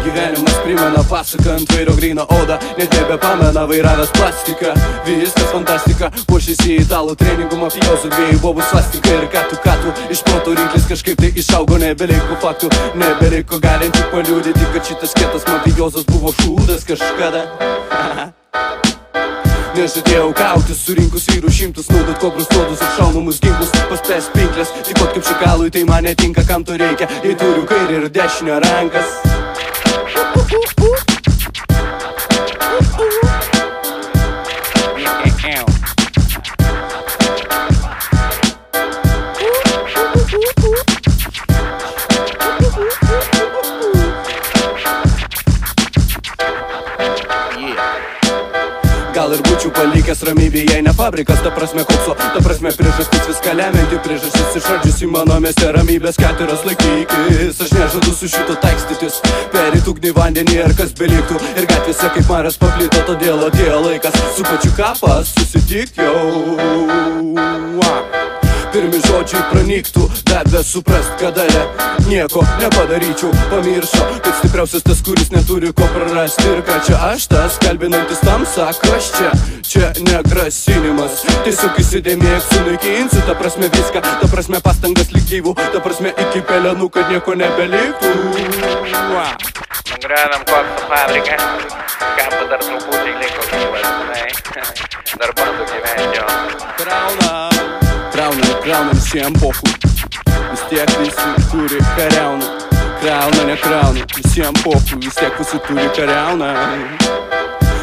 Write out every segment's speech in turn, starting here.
Gyvenimas primena pasaką ant vairo gryną odą, net nebepamena vairavęs plastiką. Viskas fantastika, puošėsi italų treningų mafijozų, dviejų bobų svastika ir katų iš proto rinklis kažkaip tai išaugo, nebeliko faktų, nebeliko galinčių paliudyti, kad šitas kietas mafijozas buvo šūdas kažkada. Nežadėjau kautis, surinkus vyrų šimtus, naudot kobrus nuodus ir šaunamus ginklus, paspės pinklės, taip pat kaip šakalui, tai man netinka, kam to reikia, jei turiu kairį ir dešinę rankas. Gal ir būčiau palikęs ramybėj, jei ne fabrikas, ta prasme kokso, ta prasme priežastis viską lemianti, priežastis išardžiusi mano mieste ramybės keturas laikykis. Aš nežadu su šito taikstytis, perit ugnį vandenį ar kas beliktų, ir gatvėse kaip maras paplito, todėl atėjo laikas su pačiu kapas susitikt jau. Pirmi žodžiai pranyktų, davė suprast, kada nieko nepadaryčiau, pamiršo, kad stipriausias tas, kuris neturi ko prarasti. Ir ką čia aš tas, kalbinantis tamsą, kas čia negrasinimas. Tiesiog įsidėmėk, sunaikinsiu, ta prasme viską, ta prasme pastangas lyg gyvų, ta prasme iki pelenų, kad nieko nebeliktų. Nugriaunam kokso fabriką, kapo dar truputį liko gyvas, žinai, dar bando gyventi jo. Krauna visiem pohui, vis tiek visi turi kariauna. Krauna, nekrauna, visiem pohui, vis tiek visi turi kariauna.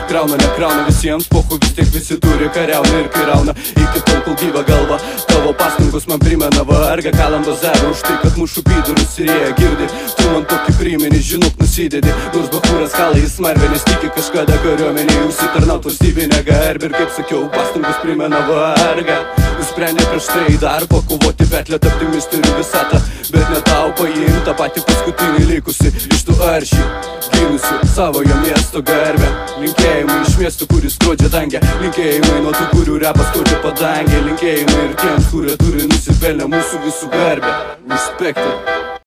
Krauna, nekrauna, visiems pohui, vis tiek visi turi kariauna ir kariauna. Iki tol, kol gyva galva, tavo pastangos man primena vargą, kalam bazarą už tai, kad mušu pydurus ir jie girdi. Tu man tokį priminį, žinok, nusidedi, nors bakūras kalai į smarvę, nes tiki kažkada kariuomenį užsitarnaut valstybinę garbę. Ir kaip sakiau, pastangos primena vargą. Nusprendė prieš tai dar pakovoti, bet tapti misterių visatą, bet ne tau paimti tą patį paskutinį likusi iš tų aršiai ginusių savojo miesto garbę. Linkėjimai iš miesto, kuris skrodžia dangę, linkėjimai nuo tų, kurių repas skrodžia padangę, linkėjimai ir tiems, kurie turi nusipelnę mūsų visų garbę. Respected.